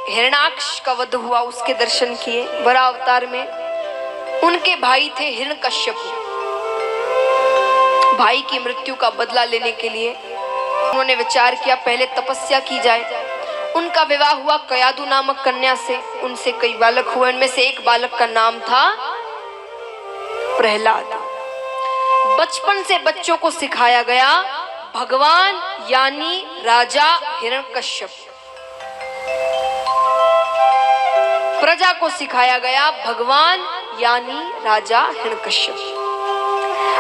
हिरण्याक्ष का वध हुआ, उसके दर्शन किए। वराह अवतार में उनके भाई थे हिरण्यकश्यप। भाई की मृत्यु का बदला लेने के लिए उन्होंने विचार किया पहले तपस्या की जाए। उनका विवाह हुआ कयादु नामक कन्या से। उनसे कई बालक हुए, उनमें से एक बालक का नाम था प्रहलाद। बचपन से बच्चों को सिखाया गया भगवान यानी राजा हिरण्यकश्यप। प्रजा को सिखाया गया भगवान यानी राजा हिरण्यकश्यप।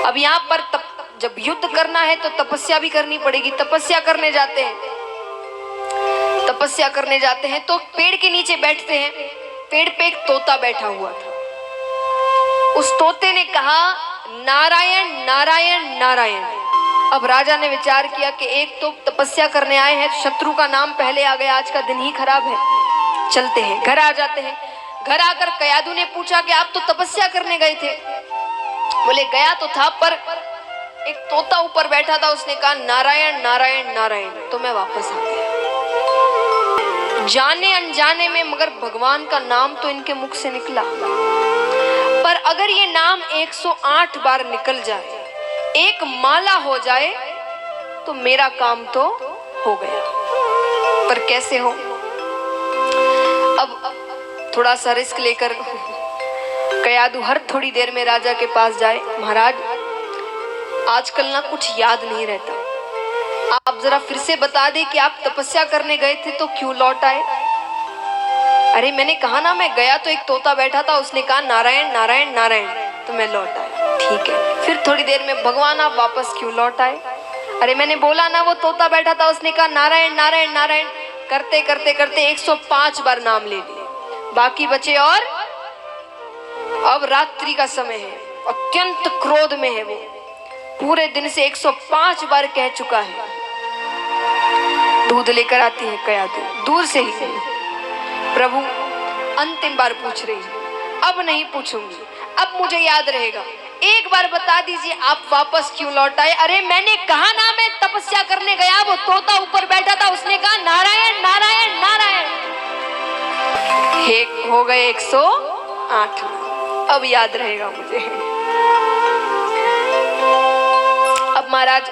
अब यहाँ पर जब युद्ध करना है तो तपस्या भी करनी पड़ेगी। तपस्या करने जाते हैं तो पेड़ के नीचे बैठते हैं। पेड़ पे एक तोता बैठा हुआ था। उस तोते ने कहा नारायण नारायण नारायण। अब राजा ने विचार किया कि एक तो तपस्या करने आए हैं, शत्रु का नाम पहले आ गया, आज का दिन ही खराब है, चलते हैं। घर आ जाते हैं। घर आकर कयादु ने पूछा कि आप तो तपस्या करने गए थे। बोले गया तो था, पर एक तोता ऊपर बैठा था, उसने कहा नारायण नारायण नारायण, तो मैं वापस आ गया। जाने अनजाने में मगर भगवान का नाम तो इनके मुख से निकला। पर अगर ये नाम 108 बार निकल जाए, एक माला हो जाए, तो मेरा काम तो हो गया। पर कैसे हो? अब थोड़ा सा रिस्क लेकर कयादु हर थोड़ी देर में राजा के पास जाए। महाराज, आजकल ना कुछ याद नहीं रहता, आप जरा फिर से बता दे कि आप तपस्या करने गए थे तो क्यों लौट आए? अरे मैंने कहा ना मैं गया तो एक तोता बैठा था, उसने कहा नारायण नारायण नारायण, तो मैं लौट आया। ठीक है, फिर थोड़ी देर में भगवान आप वापस क्यों लौट आए? अरे मैंने बोला ना वो तोता बैठा था, उसने कहा नारायण नारायण नारायण। करते करते करते 105 बार नाम ले लिए, बाकी बचे। और अब रात्रि का समय है, अत्यंत क्रोध में है वो, पूरे दिन से 105 बार कह चुका है। दूध लेकर आती है कयादु, दूर से ही। प्रभु अंतिम बार पूछ रही है, अब नहीं पूछूंगी, अब मुझे याद रहेगा, एक बार बता दीजिए आप वापस क्यों लौट आए? अरे मैंने कहा ना मैं तपस्या करने गया, वो तोता ऊपर बैठा था, उसने कहा नारायण नारायण नारायण। एक हो गए 108, अब याद रहेगा मुझे। अब महाराज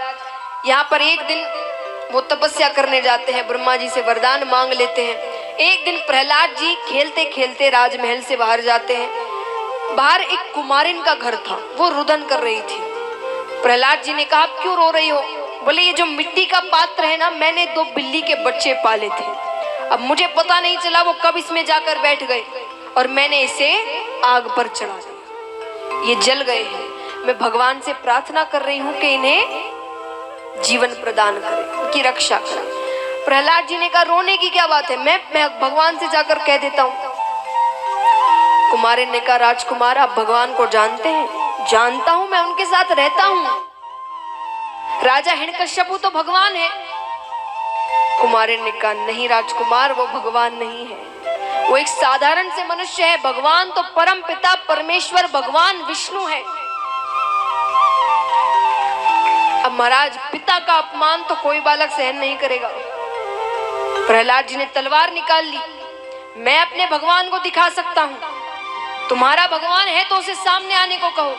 यहाँ पर एक दिन वो तपस्या करने जाते हैं, ब्रह्मा जी से वरदान मांग लेते हैं। एक दिन प्रहलाद जी खेलते खेलते राजमहल से बाहर जाते हैं। बाहर एक कुमारिन का घर था, वो रुदन कर रही थी। प्रहलाद जी ने कहा क्यों रो रही हो? बोले ये जो मिट्टी का पात्र है ना, मैंने 2 बिल्ली के बच्चे पाले थे, अब मुझे पता नहीं चला वो कब इसमें जाकर बैठ गए और मैंने इसे आग पर चढ़ा दिया, ये जल गए हैं। मैं भगवान से प्रार्थना कर रही हूँ कि इन्हें जीवन प्रदान करे, उनकी रक्षा करे। प्रहलाद जी ने कहा रोने की क्या बात है, मैं भगवान से जाकर कह देता हूँ। कुमारिन ने कहा राजकुमार आप भगवान को जानते हैं? जानता हूँ, मैं उनके साथ रहता हूँ। राजा हिरण्यकश्यप तो भगवान है। कुमारिन ने कहा नहीं राजकुमार, वो भगवान नहीं है, वो एक साधारण से मनुष्य है। भगवान तो परम पिता परमेश्वर भगवान विष्णु है। अब महाराज पिता का अपमान तो कोई बालक सहन नहीं करेगा। प्रहलाद जी ने तलवार निकाल ली, मैं अपने भगवान को दिखा सकता हूँ, तुम्हारा भगवान है तो उसे सामने आने को कहो,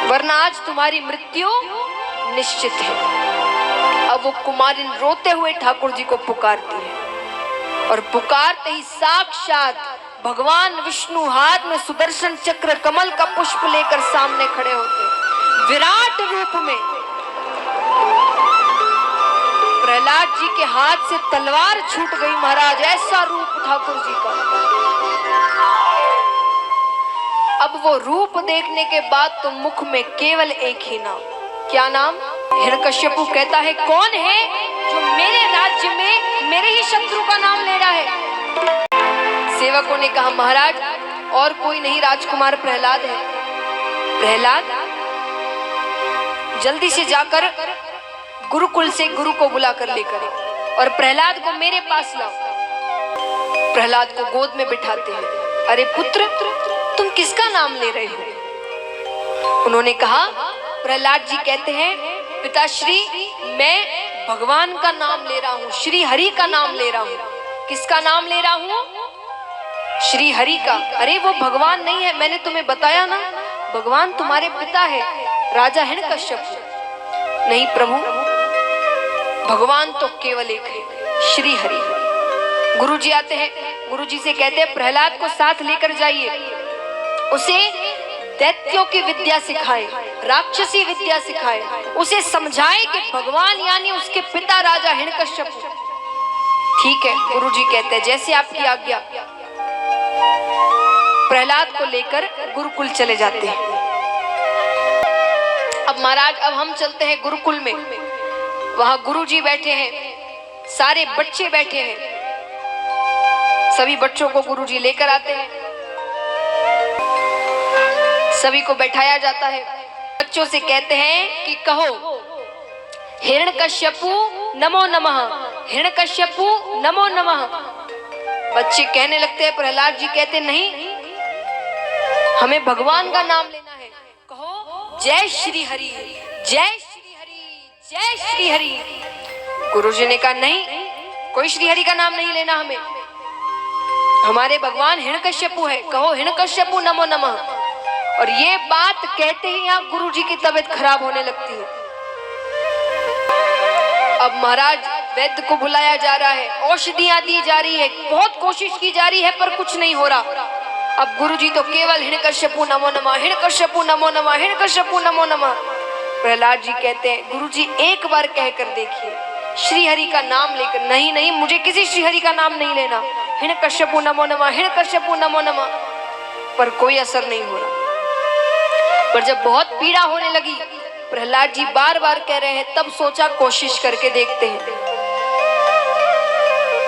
वरना आज तुम्हारी मृत्यु निश्चित है। अब वो कुमारिन रोते हुए ठाकुर जी को पुकारती है और पुकारते ही साक्षात भगवान विष्णु हाथ में सुदर्शन चक्र कमल का पुष्प लेकर सामने खड़े होते हैं, विराट रूप में। प्रहलाद जी के हाथ से तलवार छूट गई महाराज, ऐसा रूप ठाकुर जी का। अब वो रूप देखने के बाद तो मुख में केवल एक ही नाम, क्या नाम? हिरण्यकश्यपु कहता है कौन है जो मेरे राज्य में मेरे ही शत्रु का नाम ले रहा है? सेवकों ने कहा महाराज और कोई नहीं, राजकुमार प्रहलाद है। प्रहलाद जल्दी से जाकर गुरुकुल से गुरु को बुलाकर लेकर और प्रहलाद को मेरे पास लाओ। प्रहलाद को गोद में बिठाते हैं। अरे पुत्र तुम किसका नाम ले रहे हो? उन्होंने कहा, प्रहलाद जी कहते हैं पिताश्री मैं भगवान का नाम ले रहा हूँ, श्री हरि का नाम ले रहा हूँ। किसका नाम ले रहा हूं? श्री हरि का। अरे वो भगवान नहीं है, मैंने तुम्हें बताया ना, भगवान तुम्हारे पिता है, राजा हिरण्यकश्यप। नहीं प्रभु, भगवान तो केवल एक है, श्री हरि। गुरुजी आते हैं, गुरुजी से कहते हैं प्रहलाद को साथ लेकर जाइए, उसे दैत्यों की विद्या सिखाए, राक्षसी विद्या सिखाए, उसे समझाए कि भगवान यानी उसके पिता राजा हिरण्यकश्यप। ठीक है, गुरुजी कहते हैं जैसे आपकी आज्ञा। प्रहलाद को लेकर गुरुकुल चले जाते हैं। अब महाराज, अब हम चलते हैं गुरुकुल में। वहां गुरुजी बैठे हैं, सारे बच्चे बैठे हैं, सभी बच्चों को गुरुजी लेकर आते हैं, सभी को बैठाया जाता है। बच्चों से कहते हैं कि कहो हिरण्यकश्यपु नमो नमः, हिरण्यकश्यपु नमो नमः। बच्चे कहने लगते हैं, प्रहलाद जी कहते नहीं, हमें भगवान का नाम लेना है, कहो जय श्री हरि, जय श्री हरि, जय श्री हरि। गुरुजी ने कहा नहीं, कोई श्री हरि का नाम नहीं लेना हमें, हमारे भगवान हिरण्यकश्यपु है, कहो हिरण्यकश्यपु नमो नमः। और ये बात कहते ही यहाँ गुरुजी की तबीयत खराब होने लगती है। अब महाराज वैद्य को बुलाया जा रहा है, औषधियां दी जा रही है, बहुत कोशिश की जा रही है पर कुछ नहीं हो रहा। अब गुरुजी तो केवल हिरण्यकश्यपु नमो नमः, हिरण्यकश्यपु नमो नमः, हिरण्यकश्यपु नमो नमः। प्रहलाद जी कहते हैं गुरुजी एक बार कहकर देखिए, श्री हरि का नाम लेकर। नहीं नहीं, मुझे किसी श्री हरि का नाम नहीं लेना, हिरण्यकश्यपु नमो नमः, हिरण्यकश्यपु नमो नमः। पर कोई असर नहीं हो रहा। पर जब बहुत पीड़ा होने लगी, प्रहलाद जी बार बार कह रहे हैं, तब सोचा कोशिश करके देखते हैं।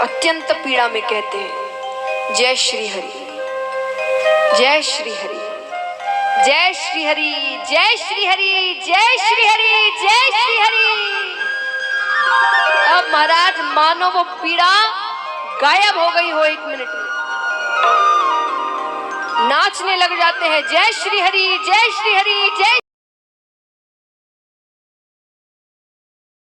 अत्यंत पीड़ा में कहते हैं जय श्री हरि, जय श्री हरि, जय श्री हरि, जय श्री हरि, जय श्री हरि, जय श्री हरि। अब महाराज मानो वो पीड़ा गायब हो गई हो, 1 मिनट में नाचने लग जाते हैं, जय श्री हरि, जय श्री हरि, जय